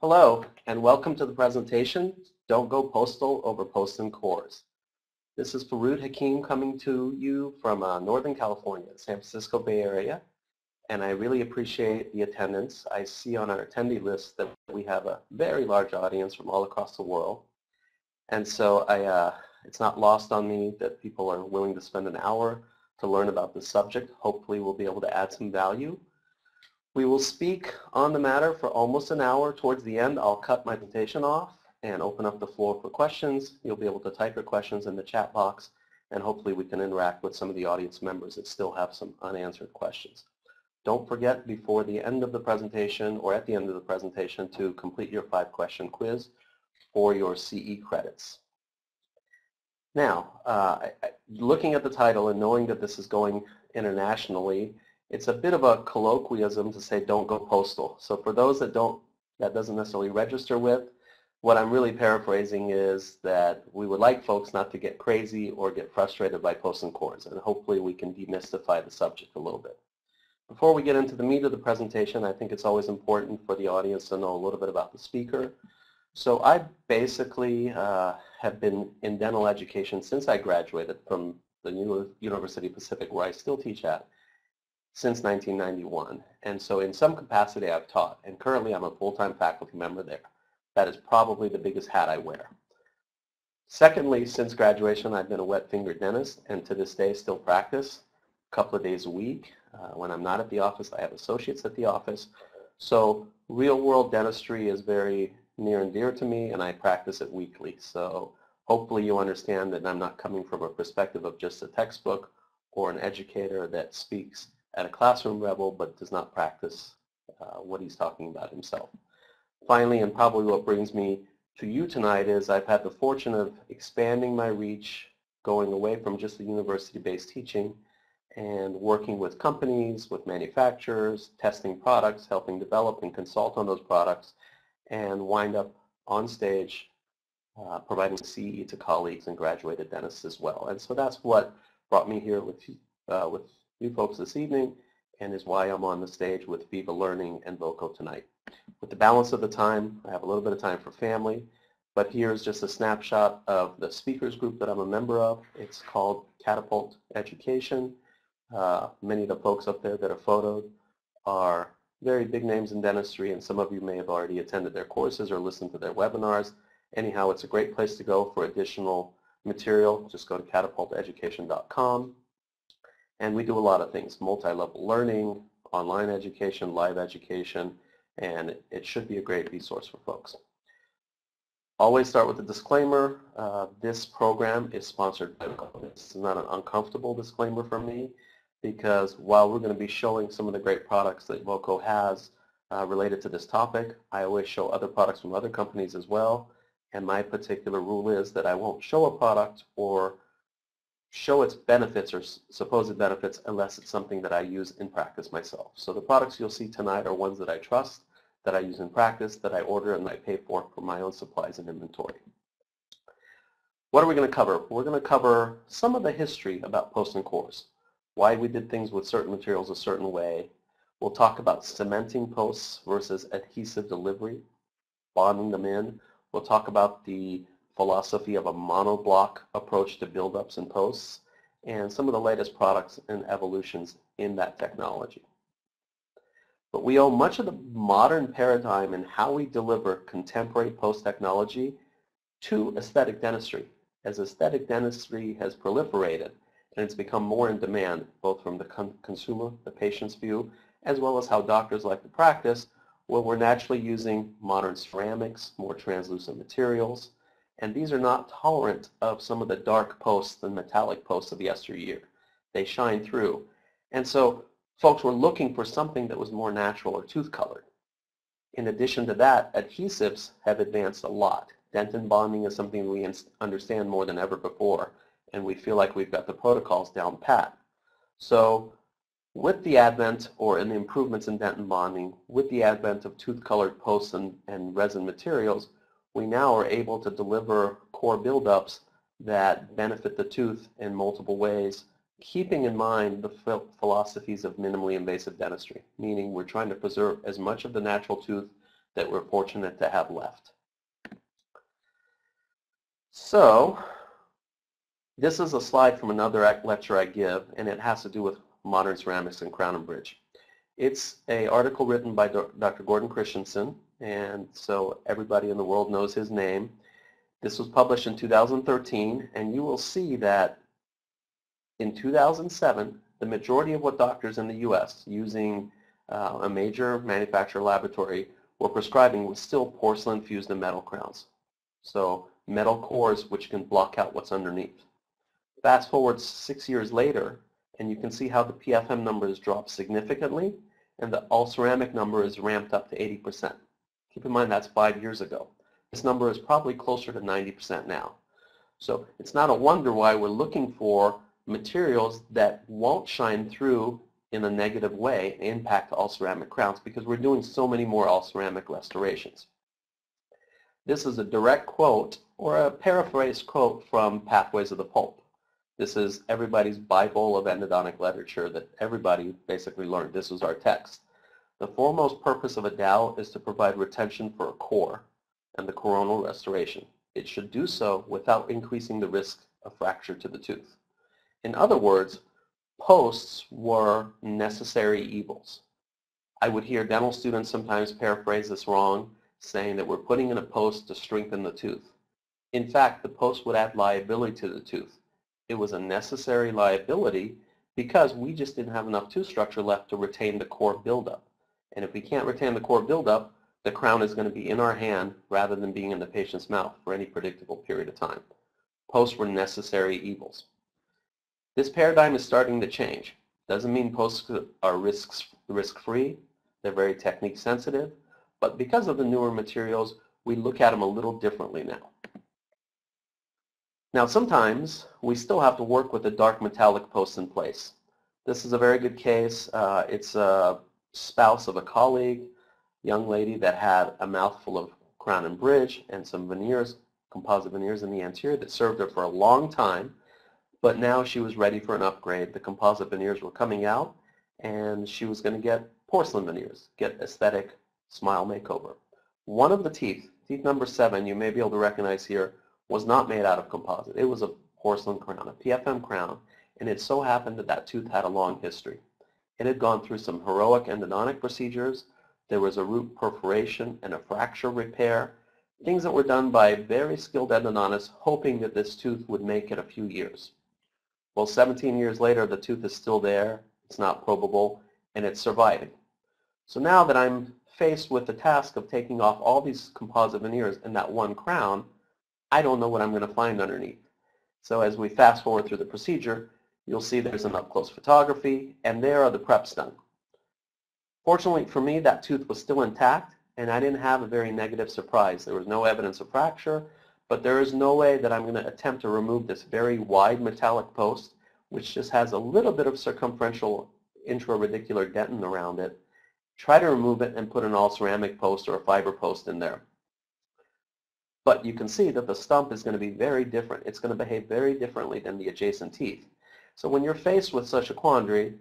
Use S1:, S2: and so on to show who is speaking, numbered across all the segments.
S1: Hello, and welcome to the presentation, Don't Go Postal Over Posts and Cores. This is Farood Hakim coming to you from Northern California, San Francisco Bay Area, and I really appreciate the attendance. I see on our attendee list that we have a very large audience from all across the world, and so it's not lost on me that people are willing to spend an hour to learn about this subject. Hopefully we'll be able to add some value. We will speak on the matter for almost an hour. Towards the end, I'll cut my presentation off and open up the floor for questions. You'll be able to type your questions in the chat box, and hopefully we can interact with some of the audience members that still have some unanswered questions. Don't forget before the end of the presentation or at the end of the presentation to complete your 5-question quiz for your CE credits. Now, looking at the title and knowing that this is going internationally, it's a bit of a colloquialism to say don't go postal. So for those that doesn't necessarily register with, what I'm really paraphrasing is that we would like folks not to get crazy or get frustrated by posts and cores, and hopefully we can demystify the subject a little bit. Before we get into the meat of the presentation, I think it's always important for the audience to know a little bit about the speaker. So I basically have been in dental education since I graduated from the University Pacific, where I still teach at, since 1991. And so in some capacity I've taught, and currently I'm a full-time faculty member there. That is probably the biggest hat I wear. Secondly, since graduation I've been a wet-fingered dentist, and to this day still practice a couple of days a week. When I'm not at the office, I have associates at the office. So real-world dentistry is very near and dear to me, and I practice it weekly. So hopefully you understand that I'm not coming from a perspective of just a textbook or an educator that speaks at a classroom level but does not practice what he's talking about himself. Finally, and probably what brings me to you tonight, is I've had the fortune of expanding my reach, going away from just the university-based teaching and working with companies, with manufacturers, testing products, helping develop and consult on those products, and wind up on stage providing CE to colleagues and graduated dentists as well. And so that's what brought me here with you folks this evening, and is why I'm on the stage with Viva Learning and Voco tonight. With the balance of the time, I have a little bit of time for family, but here's just a snapshot of the speakers group that I'm a member of. It's called Catapult Education. Many of the folks up there that are photoed are very big names in dentistry, and some of you may have already attended their courses or listened to their webinars. Anyhow, it's a great place to go for additional material. Just go to catapulteducation.com. And we do a lot of things: multi-level learning, online education, live education, and it should be a great resource for folks. Always start with a disclaimer. This program is sponsored by Voco. This is not an uncomfortable disclaimer for me, because while we're going to be showing some of the great products that Voco has related to this topic, I always show other products from other companies as well. And my particular rule is that I won't show a product or show its benefits or supposed benefits unless it's something that I use in practice myself. So the products you'll see tonight are ones that I trust, that I use in practice, that I order and I pay for my own supplies and inventory. What are we going to cover? We're going to cover some of the history about posts and cores, why we did things with certain materials a certain way. We'll talk about cementing posts versus adhesive delivery, bonding them in. We'll talk about the philosophy of a monoblock approach to buildups and posts, and some of the latest products and evolutions in that technology. But we owe much of the modern paradigm in how we deliver contemporary post technology to aesthetic dentistry. As aesthetic dentistry has proliferated and it's become more in demand, both from the consumer, the patient's view, as well as how doctors like to practice, well, we're naturally using modern ceramics, more translucent materials, and these are not tolerant of some of the dark posts and metallic posts of yesteryear. They shine through. And so folks were looking for something that was more natural or tooth colored. In addition to that, adhesives have advanced a lot. Dentin bonding is something we understand more than ever before, and we feel like we've got the protocols down pat. So with the advent, or in the improvements in dentin bonding, with the advent of tooth colored posts and resin materials, we now are able to deliver core buildups that benefit the tooth in multiple ways, keeping in mind the philosophies of minimally invasive dentistry, meaning we're trying to preserve as much of the natural tooth that we're fortunate to have left. So this is a slide from another lecture I give, and it has to do with modern ceramics and crown and bridge. It's an article written by Dr. Gordon Christensen, and so everybody in the world knows his name. This was published in 2013, and you will see that in 2007, the majority of what doctors in the U.S. using a major manufacturer laboratory were prescribing was still porcelain fused in metal crowns. So metal cores which can block out what's underneath. Fast forward 6 years later, and you can see how the PFM number has dropped significantly, and the all-ceramic number is ramped up to 80%. Keep in mind that's 5 years ago. This number is probably closer to 90% now. So it's not a wonder why we're looking for materials that won't shine through in a negative way and impact all-ceramic crowns, because we're doing so many more all-ceramic restorations. This is a direct quote or a paraphrased quote from Pathways of the Pulp. This is everybody's Bible of endodontic literature that everybody basically learned. This was our text. The foremost purpose of a dowel is to provide retention for a core and the coronal restoration. It should do so without increasing the risk of fracture to the tooth. In other words, posts were necessary evils. I would hear dental students sometimes paraphrase this wrong, saying that we're putting in a post to strengthen the tooth. In fact, the post would add liability to the tooth. It was a necessary liability because we just didn't have enough tooth structure left to retain the core buildup. And if we can't retain the core buildup, the crown is going to be in our hand rather than being in the patient's mouth for any predictable period of time. Posts were necessary evils. This paradigm is starting to change. Doesn't mean posts are risk-free. They're very technique sensitive. But because of the newer materials, we look at them a little differently now. Now sometimes we still have to work with a dark metallic post in place. This is a very good case. It's a spouse of a colleague, young lady that had a mouthful of crown and bridge and some veneers, composite veneers in the anterior that served her for a long time, but now she was ready for an upgrade. The composite veneers were coming out and she was going to get porcelain veneers, get aesthetic smile makeover. One of the teeth number 7, you may be able to recognize here, was not made out of composite. It was a porcelain crown, a PFM crown, and it so happened that that tooth had a long history. It had gone through some heroic endodontic procedures. There was a root perforation and a fracture repair, things that were done by very skilled endodontists hoping that this tooth would make it a few years. Well, 17 years later, the tooth is still there, it's not probable, and it's surviving. So now that I'm faced with the task of taking off all these composite veneers and that one crown, I don't know what I'm going to find underneath. So as we fast forward through the procedure, you'll see there's an up-close photography, and there are the preps done. Fortunately for me, that tooth was still intact, and I didn't have a very negative surprise. There was no evidence of fracture, but there is no way that I'm going to attempt to remove this very wide metallic post, which just has a little bit of circumferential intraradicular dentin around it. Try to remove it and put an all-ceramic post or a fiber post in there. But you can see that the stump is going to be very different. It's going to behave very differently than the adjacent teeth. So when you're faced with such a quandary,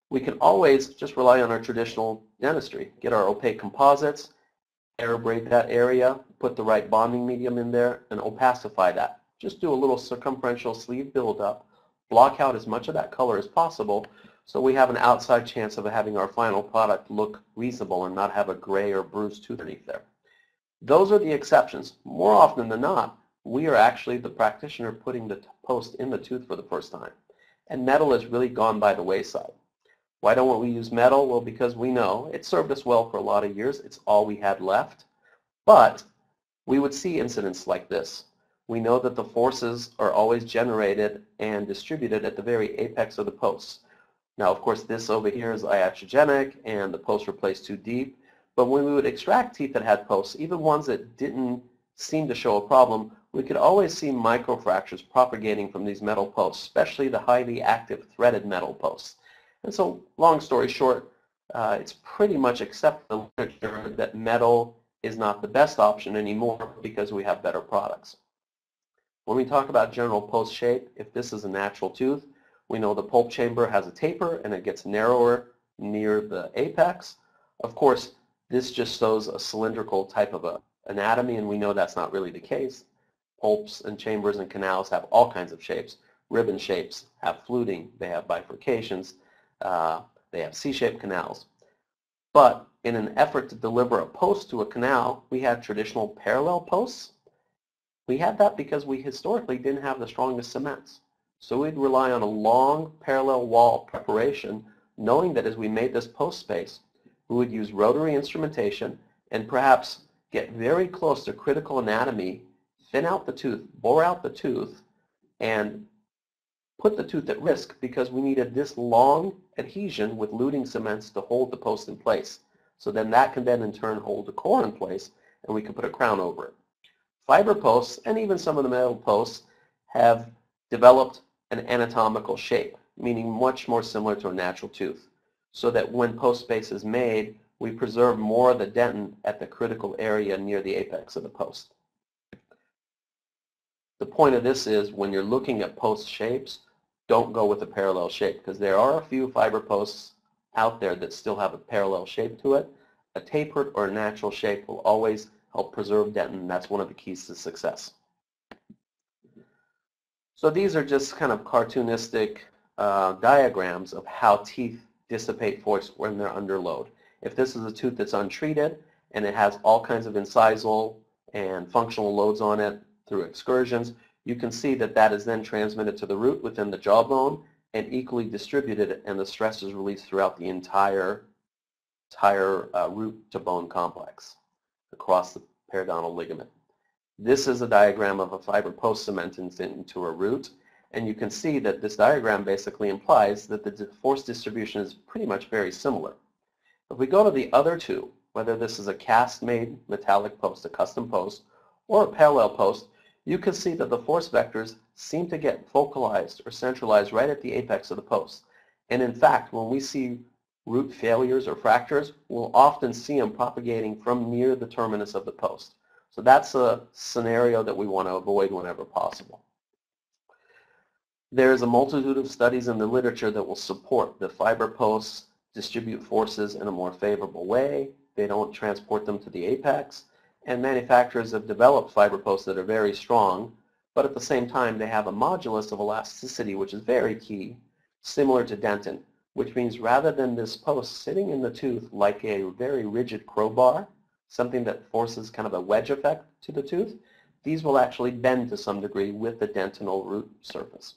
S1: we can always just rely on our traditional dentistry. Get our opaque composites, air braid that area, put the right bonding medium in there, and opacify that. Just do a little circumferential sleeve buildup, block out as much of that color as possible, so we have an outside chance of having our final product look reasonable and not have a gray or bruised tooth underneath there. Those are the exceptions. More often than not, we are actually the practitioner putting the post in the tooth for the first time. And metal has really gone by the wayside. Why don't we use metal? Well, because we know it served us well for a lot of years. It's all we had left. But we would see incidents like this. We know that the forces are always generated and distributed at the very apex of the posts. Now, of course, this over here is iatrogenic and the posts were placed too deep. But when we would extract teeth that had posts, even ones that didn't seem to show a problem, we could always see microfractures propagating from these metal posts, especially the highly active threaded metal posts. And so, long story short, it's pretty much accepted in the literature that metal is not the best option anymore because we have better products. When we talk about general post shape, if this is a natural tooth, we know the pulp chamber has a taper and it gets narrower near the apex. Of course, This just shows a cylindrical type of anatomy, and we know that's not really the case. Pulps and chambers and canals have all kinds of shapes. Ribbon shapes have fluting, they have bifurcations, they have C-shaped canals. But in an effort to deliver a post to a canal, we had traditional parallel posts. We had that because we historically didn't have the strongest cements. So we'd rely on a long parallel wall preparation, knowing that as we made this post space, we would use rotary instrumentation and perhaps get very close to critical anatomy, thin out the tooth, bore out the tooth, and put the tooth at risk because we needed this long adhesion with luting cements to hold the post in place. So then that can then in turn hold the core in place, and we can put a crown over it. Fiber posts, and even some of the metal posts, have developed an anatomical shape, meaning much more similar to a natural tooth, so that when post space is made, we preserve more of the dentin at the critical area near the apex of the post. The point of this is when you're looking at post shapes, don't go with a parallel shape, because there are a few fiber posts out there that still have a parallel shape to it. A tapered or a natural shape will always help preserve dentin, and that's one of the keys to success. So these are just kind of cartoonistic diagrams of how teeth dissipate force when they're under load. If this is a tooth that's untreated and it has all kinds of incisal and functional loads on it through excursions, you can see that that is then transmitted to the root within the jawbone and equally distributed, and the stress is released throughout the entire root to bone complex across the periodontal ligament. This is a diagram of a fiber post cemented into a root, and you can see that this diagram basically implies that the force distribution is pretty much very similar. If we go to the other two, whether this is a cast-made metallic post, a custom post, or a parallel post, you can see that the force vectors seem to get focalized or centralized right at the apex of the post. And in fact, when we see root failures or fractures, we'll often see them propagating from near the terminus of the post. So that's a scenario that we want to avoid whenever possible. There's a multitude of studies in the literature that will support that fiber posts distribute forces in a more favorable way. They don't transport them to the apex. And manufacturers have developed fiber posts that are very strong, but at the same time they have a modulus of elasticity, which is very key, similar to dentin, which means rather than this post sitting in the tooth like a very rigid crowbar, something that forces kind of a wedge effect to the tooth, these will actually bend to some degree with the dentinal root surface.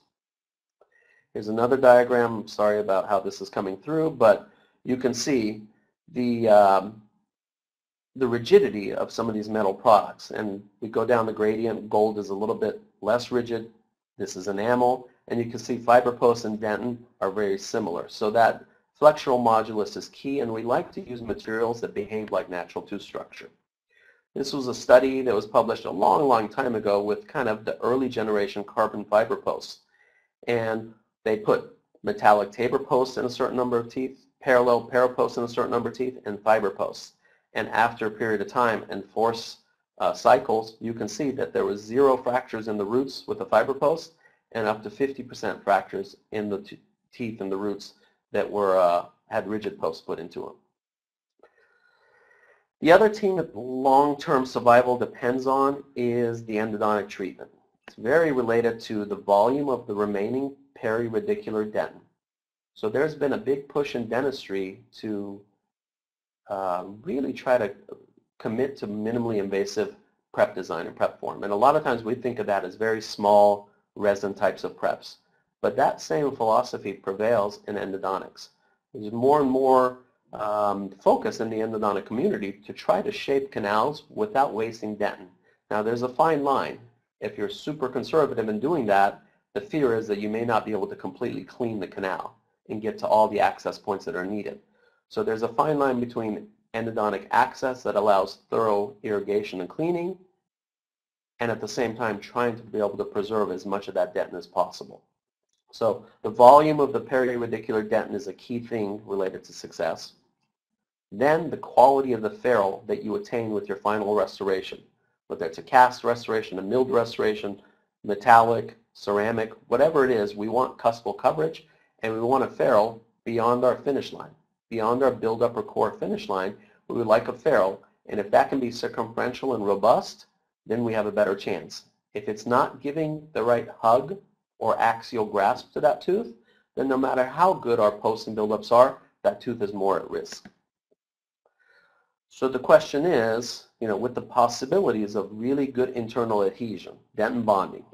S1: Here's another diagram. Sorry about how this is coming through, but you can see the rigidity of some of these metal products. And we go down the gradient. Gold is a little bit less rigid. This is enamel. And you can see fiber posts and dentin are very similar. So that flexural modulus is key, and we like to use materials that behave like natural tooth structure. This was a study that was published a long, long time ago with kind of the early generation carbon fiber posts. And they put metallic taper posts in a certain number of teeth, parallel paraposts in a certain number of teeth, and fiber posts. And after a period of time and force cycles, you can see that there was 0 fractures in the roots with the fiber post and up to 50% fractures in the teeth and the roots that were had rigid posts put into them. The other thing that long-term survival depends on is the endodontic treatment. It's very related to the volume of the remaining periradicular dentin. So there's been a big push in dentistry to really try to commit to minimally invasive prep design and prep form. And a lot of times we think of that as very small resin types of preps. But that same philosophy prevails in endodontics. There's more and more focus in the endodontic community to try to shape canals without wasting dentin. Now there's a fine line. If you're super conservative in doing that, the fear is that you may not be able to completely clean the canal and get to all the access points that are needed. So there's a fine line between endodontic access that allows thorough irrigation and cleaning, and at the same time trying to be able to preserve as much of that dentin as possible. So the volume of the periradicular dentin is a key thing related to success. Then the quality of the ferrule that you attain with your final restoration, whether it's a cast restoration, a milled restoration, metallic, ceramic, whatever it is, we want cuspal coverage, and we want a ferrule beyond our finish line, beyond our build-up or core finish line, we would like a ferrule. And if that can be circumferential and robust, then we have a better chance. If it's not giving the right hug or axial grasp to that tooth, then no matter how good our posts and buildups are, that tooth is more at risk. So the question is, with the possibilities of really good internal adhesion, dentin bonding,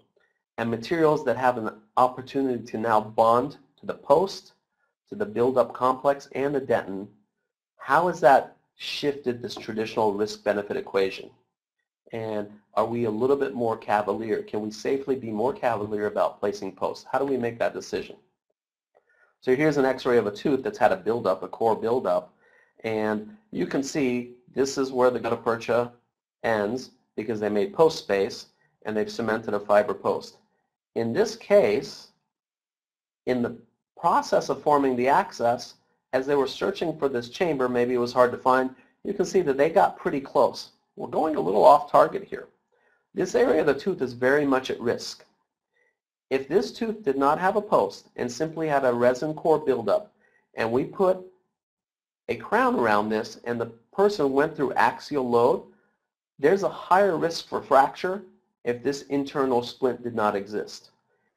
S1: and materials that have an opportunity to now bond to the post, to the buildup complex, and the dentin, how has that shifted this traditional risk-benefit equation? And are we a little bit more cavalier? Can we safely be more cavalier about placing posts? How do we make that decision? So here's an x-ray of a tooth that's had a buildup, a core buildup, and you can see this is where the gutta-percha ends because they made post space and they've cemented a fiber post. In this case, in the process of forming the access, as they were searching for this chamber, maybe it was hard to find, you can see that they got pretty close. We're going a little off target here. This area of the tooth is very much at risk. If this tooth did not have a post and simply had a resin core buildup, and we put a crown around this and the person went through axial load, there's a higher risk for fracture if this internal splint did not exist.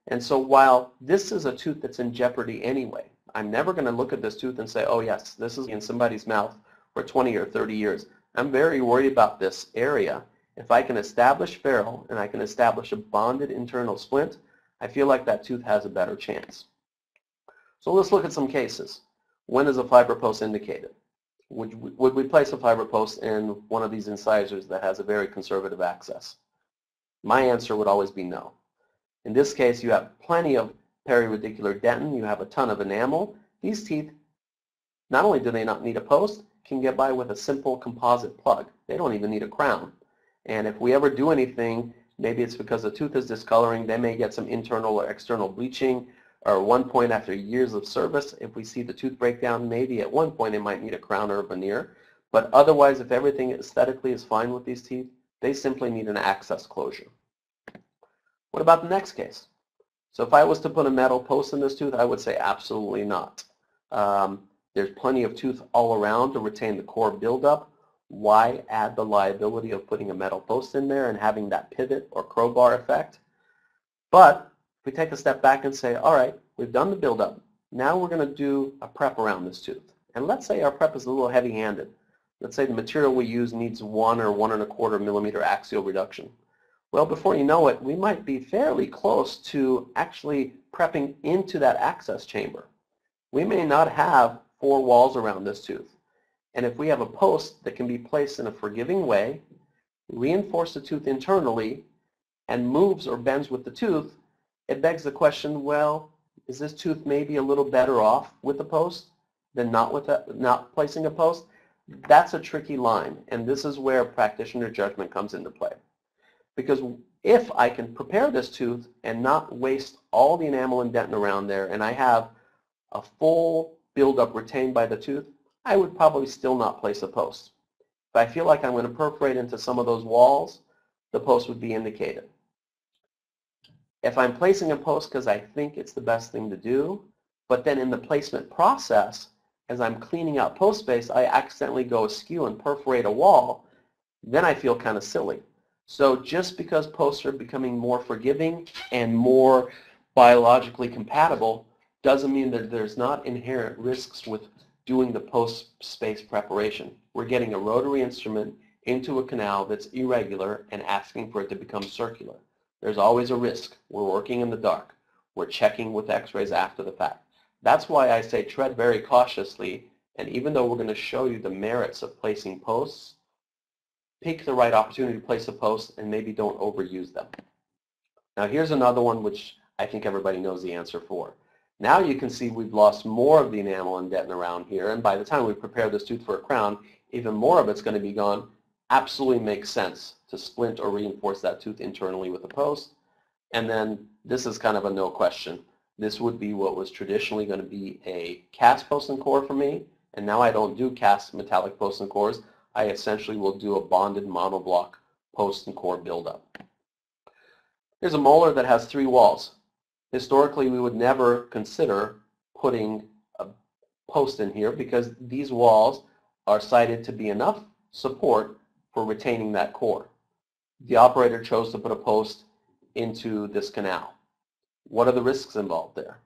S1: And so while this is a tooth that's in jeopardy anyway, I'm never going to look at this tooth and say, oh yes, this is in somebody's mouth for 20 or 30 years. I'm very worried about this area. If I can establish ferrule and I can establish a bonded internal splint, I feel like that tooth has a better chance. So let's look at some cases. When is a fiber post indicated? Would we place a fiber post in one of these incisors that has a very conservative access? My answer would always be no. In this case, you have plenty of periradicular dentin, you have a ton of enamel. These teeth, not only do they not need a post, can get by with a simple composite plug. They don't even need a crown. And if we ever do anything, maybe it's because the tooth is discoloring, they may get some internal or external bleaching, or at one point after years of service, if we see the tooth breakdown, maybe at one point they might need a crown or a veneer. But otherwise, if everything aesthetically is fine with these teeth, they simply need an access closure. What about the next case? So if I was to put a metal post in this tooth, I would say absolutely not. There's plenty of tooth all around to retain the core buildup. Why add the liability of putting a metal post in there and having that pivot or crowbar effect? But if we take a step back and say, all right, we've done the buildup. Now we're going to do a prep around this tooth. And let's say our prep is a little heavy-handed. Let's say the material we use needs 1 or 1¼ millimeter axial reduction. Well, before you know it, we might be fairly close to actually prepping into that access chamber. We may not have 4 walls around this tooth. And if we have a post that can be placed in a forgiving way, reinforce the tooth internally, and moves or bends with the tooth, it begs the question, well, is this tooth maybe a little better off with the post than not placing a post? That's a tricky line, and this is where practitioner judgment comes into play. Because if I can prepare this tooth and not waste all the enamel and dentin around there, and I have a full buildup retained by the tooth, I would probably still not place a post. If I feel like I'm going to perforate into some of those walls, the post would be indicated. If I'm placing a post because I think it's the best thing to do, but then in the placement process, as I'm cleaning out post space, I accidentally go askew and perforate a wall, then I feel kind of silly. So just because posts are becoming more forgiving and more biologically compatible doesn't mean that there's not inherent risks with doing the post space preparation. We're getting a rotary instrument into a canal that's irregular and asking for it to become circular. There's always a risk. We're working in the dark. We're checking with x-rays after the fact. That's why I say tread very cautiously, and even though we're going to show you the merits of placing posts, pick the right opportunity to place a post and maybe don't overuse them. Now here's another one which I think everybody knows the answer for. Now you can see we've lost more of the enamel and dentin around here, and by the time we prepare this tooth for a crown, even more of it's going to be gone. Absolutely makes sense to splint or reinforce that tooth internally with a post. And then this is kind of a no question. This would be what was traditionally going to be a cast post and core for me, and now I don't do cast metallic posts and cores. I essentially will do a bonded monoblock post and core buildup. Here's a molar that has 3 walls. Historically, we would never consider putting a post in here because these walls are cited to be enough support for retaining that core. The operator chose to put a post into this canal. What are the risks involved there?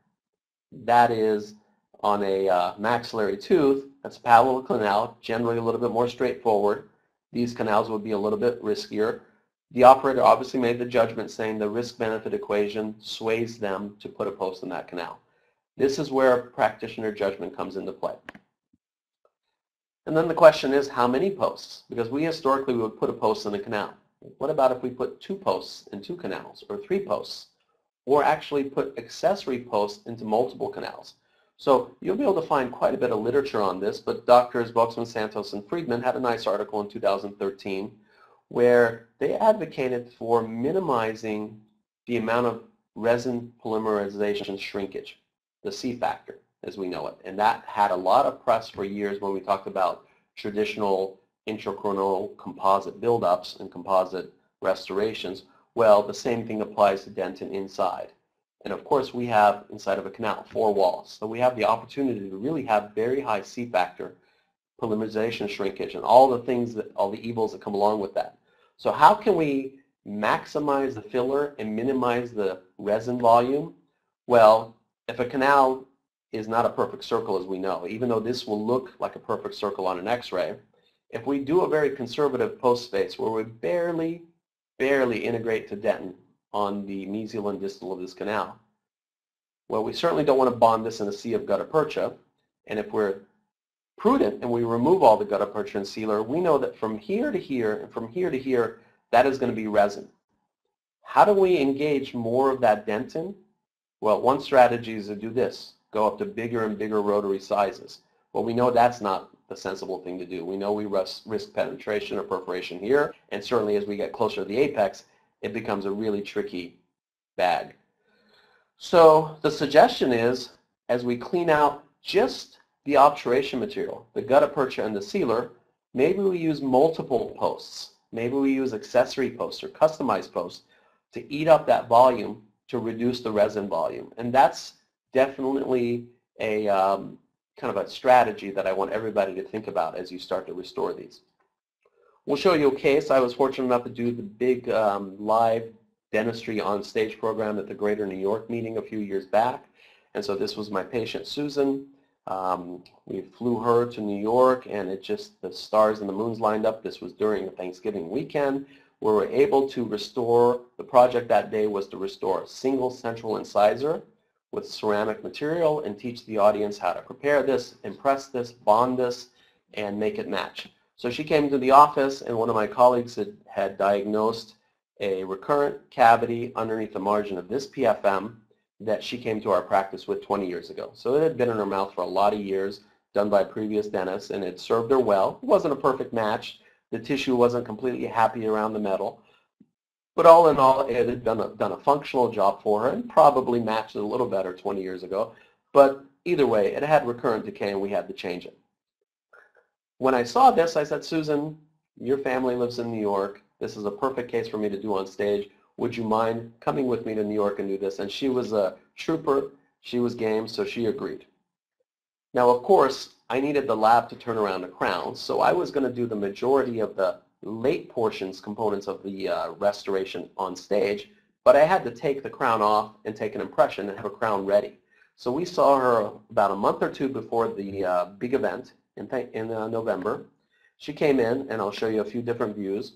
S1: That is, on a maxillary tooth, that's a palatal canal, generally a little bit more straightforward. These canals would be a little bit riskier. The operator obviously made the judgment saying the risk-benefit equation sways them to put a post in that canal. This is where practitioner judgment comes into play. And then the question is, how many posts? Because we historically would put a post in a canal. What about if we put 2 posts in 2 canals, or 3 posts, or actually put accessory posts into multiple canals? So you'll be able to find quite a bit of literature on this, but Drs. Boxman, Santos, and Friedman had a nice article in 2013 where they advocated for minimizing the amount of resin polymerization shrinkage, the C factor as we know it. And that had a lot of press for years when we talked about traditional intracoronal composite buildups and composite restorations. Well, the same thing applies to dentin inside. And of course, we have inside of a canal 4 walls. So we have the opportunity to really have very high C factor polymerization shrinkage and all the things that, all the evils that come along with that. So how can we maximize the filler and minimize the resin volume? Well, if a canal is not a perfect circle, as we know, even though this will look like a perfect circle on an x-ray, if we do a very conservative post space where we barely integrate to dentin on the mesial and distal of this canal, well, we certainly don't want to bond this in a sea of gutta percha, and if we're prudent and we remove all the gutta percha and sealer, we know that from here to here and from here to here, that is going to be resin. How do we engage more of that dentin? Well, one strategy is to do this, go up to bigger and bigger rotary sizes. Well, we know that's not the sensible thing to do. We know we risk penetration or perforation here, and certainly as we get closer to the apex, it becomes a really tricky bag. So the suggestion is, as we clean out just the obturation material, the gutta percha and the sealer, maybe we use multiple posts. Maybe we use accessory posts or customized posts to eat up that volume to reduce the resin volume. And that's definitely a kind of a strategy that I want everybody to think about as you start to restore these. We'll show you a case. I was fortunate enough to do the big live dentistry on stage program at the Greater New York meeting a few years back. And so this was my patient Susan. We flew her to New York, and it just, the stars and the moons lined up. This was during a Thanksgiving weekend, where we were able to restore, the project that day was to restore a single central incisor with ceramic material and teach the audience how to prepare this, impress this, bond this, and make it match. So she came to the office, and one of my colleagues had diagnosed a recurrent cavity underneath the margin of this PFM that she came to our practice with 20 years ago. So it had been in her mouth for a lot of years, done by previous dentists, and it served her well. It wasn't a perfect match. The tissue wasn't completely happy around the metal. But all in all, it had done a functional job for her and probably matched it a little better 20 years ago. But either way, it had recurrent decay, and we had to change it. When I saw this, I said, Susan, your family lives in New York. This is a perfect case for me to do on stage. Would you mind coming with me to New York and do this? And she was a trooper. She was game, so she agreed. Now, of course, I needed the lab to turn around a crown, so I was going to do the majority of the late portions, components of the restoration on stage, but I had to take the crown off and take an impression and have a crown ready. So we saw her about a month or two before the big event in November. She came in, and I'll show you a few different views.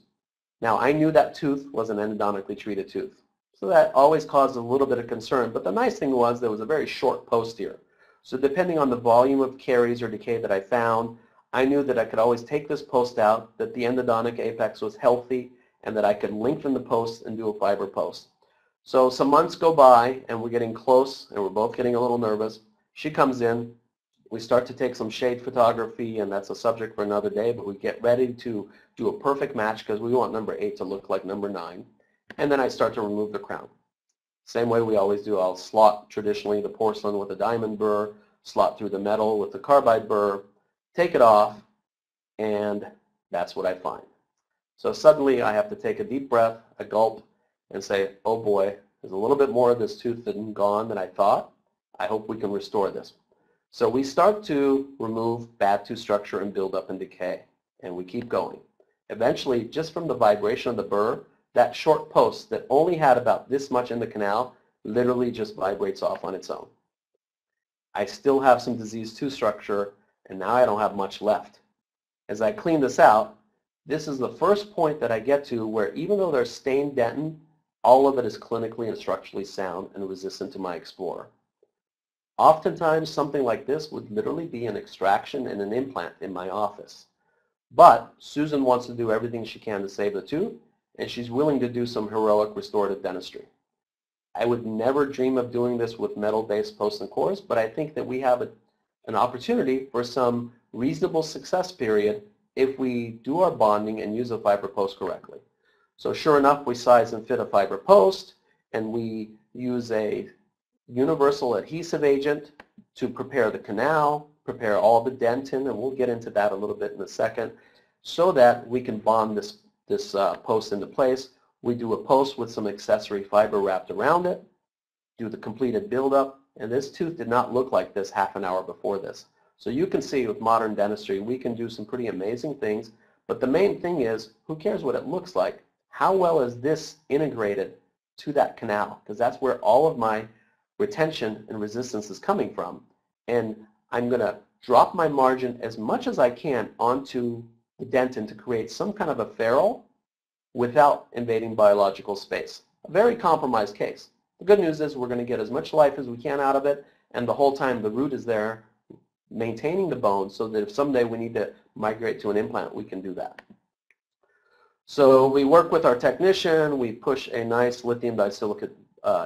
S1: Now, I knew that tooth was an endodontically treated tooth, so that always caused a little bit of concern, but the nice thing was there was a very short post here. So depending on the volume of caries or decay that I found, I knew that I could always take this post out, that the endodontic apex was healthy, and that I could lengthen the post and do a fiber post. So some months go by, and we're getting close, and we're both getting a little nervous. She comes in. We start to take some shade photography, and that's a subject for another day, but we get ready to do a perfect match because we want number 8 to look like number 9. And then I start to remove the crown. Same way we always do. I'll slot traditionally the porcelain with a diamond burr, slot through the metal with the carbide burr, take it off, and that's what I find. So suddenly I have to take a deep breath, a gulp, and say, oh boy, there's a little bit more of this tooth gone than I thought. I hope we can restore this. So we start to remove bad tooth structure and build up and decay, and we keep going. Eventually, just from the vibration of the burr, that short post that only had about this much in the canal literally just vibrates off on its own. I still have some diseased tooth structure, and now I don't have much left. As I clean this out, this is the first point that I get to where even though there's stained dentin, all of it is clinically and structurally sound and resistant to my Explorer. Oftentimes, something like this would literally be an extraction and an implant in my office. But Susan wants to do everything she can to save the tooth, and she's willing to do some heroic restorative dentistry. I would never dream of doing this with metal-based posts and cores, but I think that we have an opportunity for some reasonable success period if we do our bonding and use a fiber post correctly. So sure enough, we size and fit a fiber post, and we use a universal adhesive agent to prepare the canal, prepare all the dentin, and we'll get into that a little bit in a second, so that we can bond this post into place. We do a post with some accessory fiber wrapped around it, do the completed buildup, and this tooth did not look like this half an hour before this. So you can see with modern dentistry, we can do some pretty amazing things, but the main thing is, who cares what it looks like? How well is this integrated to that canal? Because that's where all of my retention and resistance is coming from. And I'm going to drop my margin as much as I can onto the dentin to create some kind of a ferrule without invading biological space. A very compromised case. The good news is we're going to get as much life as we can out of it, and the whole time the root is there maintaining the bone so that if someday we need to migrate to an implant, we can do that. So we work with our technician, we push a nice lithium disilicate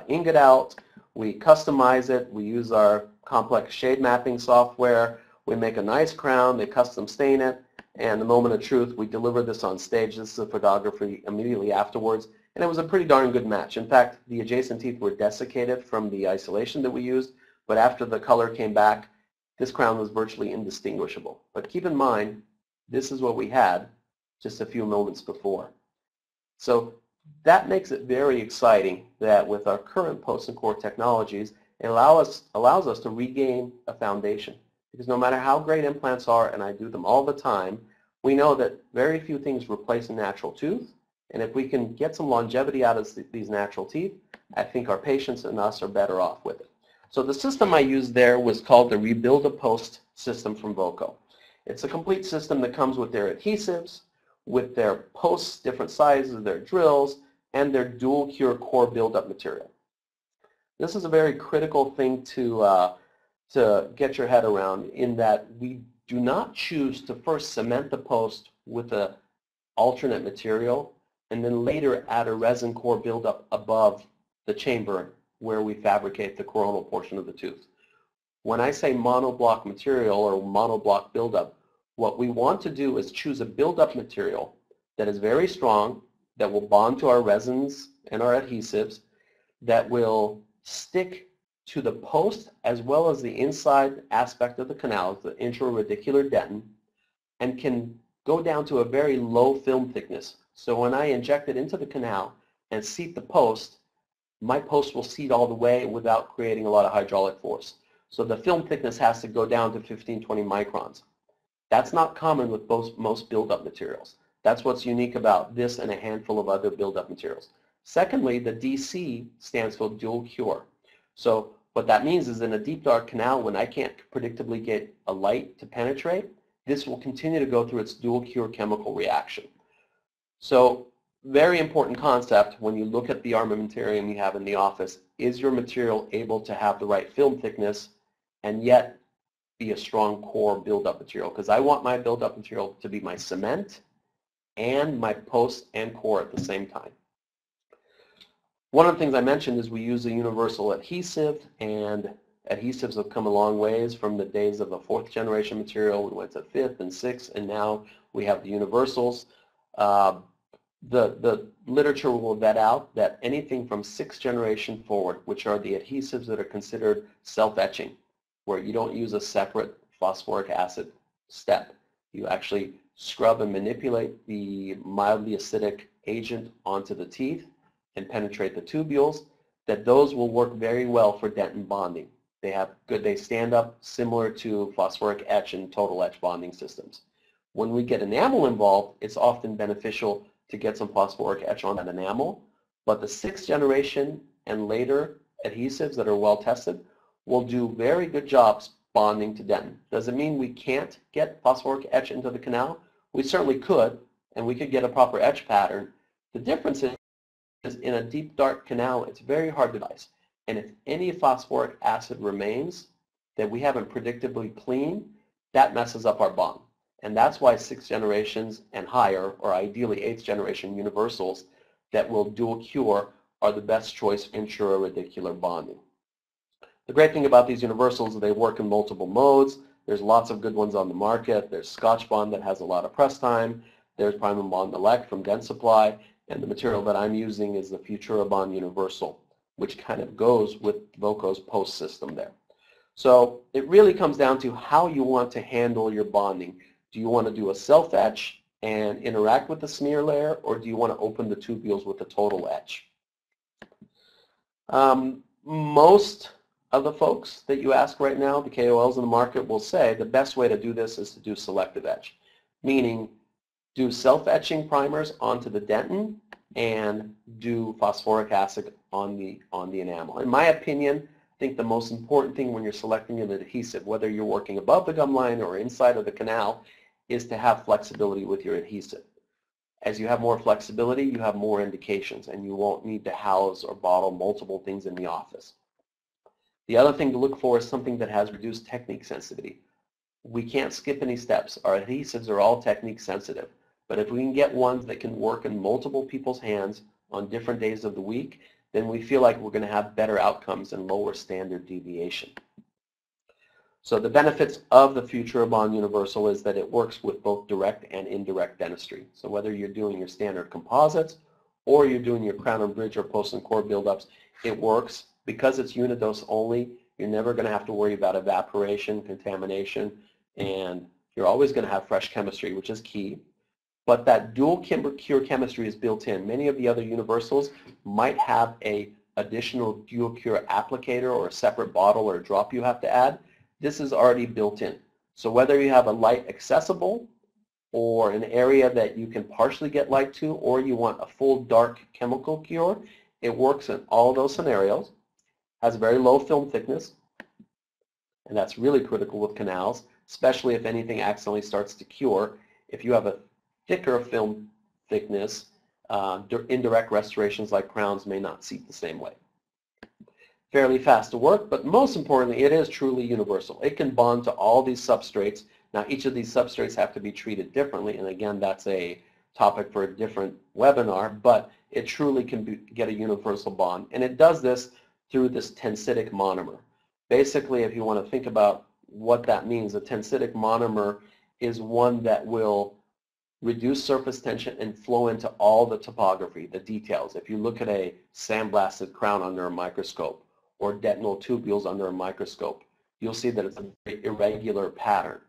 S1: ingot out, we customize it, we use our complex shade mapping software, we make a nice crown, they custom stain it, and the moment of truth, we deliver this on stage. This is a photography immediately afterwards, and it was a pretty darn good match. In fact, the adjacent teeth were desiccated from the isolation that we used, but after the color came back, this crown was virtually indistinguishable. But keep in mind, this is what we had just a few moments before. So that makes it very exciting that with our current post and core technologies, it allows us to regain a foundation. Because no matter how great implants are, and I do them all the time, we know that very few things replace a natural tooth. And if we can get some longevity out of these natural teeth, I think our patients and us are better off with it. So the system I used there was called the Rebuild a Post system from Voco. It's a complete system that comes with their adhesives, with their posts, different sizes, their drills, and their dual cure core buildup material. This is a very critical thing to get your head around, in that we do not choose to first cement the post with an alternate material and then later add a resin core buildup above the chamber where we fabricate the coronal portion of the tooth. When I say monoblock material or monoblock buildup, what we want to do is choose a buildup material that is very strong, that will bond to our resins and our adhesives, that will stick to the post as well as the inside aspect of the canals, the intraradicular dentin, and can go down to a very low film thickness. So when I inject it into the canal and seat the post, my post will seat all the way without creating a lot of hydraulic force. So the film thickness has to go down to 15-20 microns. That's not common with most buildup materials. That's what's unique about this and a handful of other buildup materials. Secondly, the DC stands for dual cure. So what that means is in a deep dark canal, when I can't predictably get a light to penetrate, this will continue to go through its dual cure chemical reaction. So very important concept when you look at the armamentarium you have in the office. Is your material able to have the right film thickness and yet be a strong core buildup material? Because I want my buildup material to be my cement and my post and core at the same time. One of the things I mentioned is we use a universal adhesive, and adhesives have come a long ways from the days of the 4th generation material. We went to 5th and 6th, and now we have the universals. The literature will vet out that anything from 6th generation forward, which are the adhesives that are considered self-etching, where you don't use a separate phosphoric acid step. You actually scrub and manipulate the mildly acidic agent onto the teeth and penetrate the tubules, that those will work very well for dentin bonding. They stand up similar to phosphoric etch and total etch bonding systems. When we get enamel involved, it's often beneficial to get some phosphoric etch on that enamel, but the 6th generation and later adhesives that are well tested will do very good jobs bonding to dentin. Does it mean we can't get phosphoric etch into the canal? We certainly could, and we could get a proper etch pattern. The difference is in a deep, dark canal, it's very hard to dice. And if any phosphoric acid remains that we haven't predictably cleaned, that messes up our bond. And that's why 6th generations and higher, or ideally 8th generation universals that will dual cure are the best choice for intraradicular bonding. The great thing about these universals is they work in multiple modes. There's lots of good ones on the market. There's Scotch Bond that has a lot of press time. There's Primer Bond Elect from Dentsply. And the material that I'm using is the Futura Bond Universal, which kind of goes with Voco's post system there. So it really comes down to how you want to handle your bonding. Do you want to do a self-etch and interact with the smear layer, or do you want to open the tubules with a total etch? Most of the folks that you ask right now, the KOLs in the market, will say the best way to do this is to do selective etch, meaning do self-etching primers onto the dentin and do phosphoric acid on the enamel. In my opinion, I think the most important thing when you're selecting an adhesive, whether you're working above the gum line or inside of the canal, is to have flexibility with your adhesive. As you have more flexibility, you have more indications, and you won't need to house or bottle multiple things in the office. The other thing to look for is something that has reduced technique sensitivity. We can't skip any steps. Our adhesives are all technique sensitive. But if we can get ones that can work in multiple people's hands on different days of the week, then we feel like we're going to have better outcomes and lower standard deviation. So the benefits of the Futura Bond Universal is that it works with both direct and indirect dentistry. So whether you're doing your standard composites or you're doing your crown and bridge or post and core buildups, it works. Because it's unidose only, you're never going to have to worry about evaporation, contamination, and you're always going to have fresh chemistry, which is key. But that dual cure chemistry is built in. Many of the other universals might have a additional dual cure applicator or a separate bottle or a drop you have to add. This is already built in. So whether you have a light accessible or an area that you can partially get light to, or you want a full dark chemical cure, it works in all those scenarios. Has a very low film thickness, and that's really critical with canals, especially if anything accidentally starts to cure. If you have a thicker film thickness, indirect restorations like crowns may not seep the same way. Fairly fast to work, but most importantly, it is truly universal. It can bond to all these substrates. Now, each of these substrates have to be treated differently, and again, that's a topic for a different webinar, but it truly can get a universal bond, and it does this through this tensidic monomer. Basically, if you want to think about what that means, a tensidic monomer is one that will reduce surface tension and flow into all the topography, the details. If you look at a sandblasted crown under a microscope or dentinal tubules under a microscope, you'll see that it's a very irregular pattern.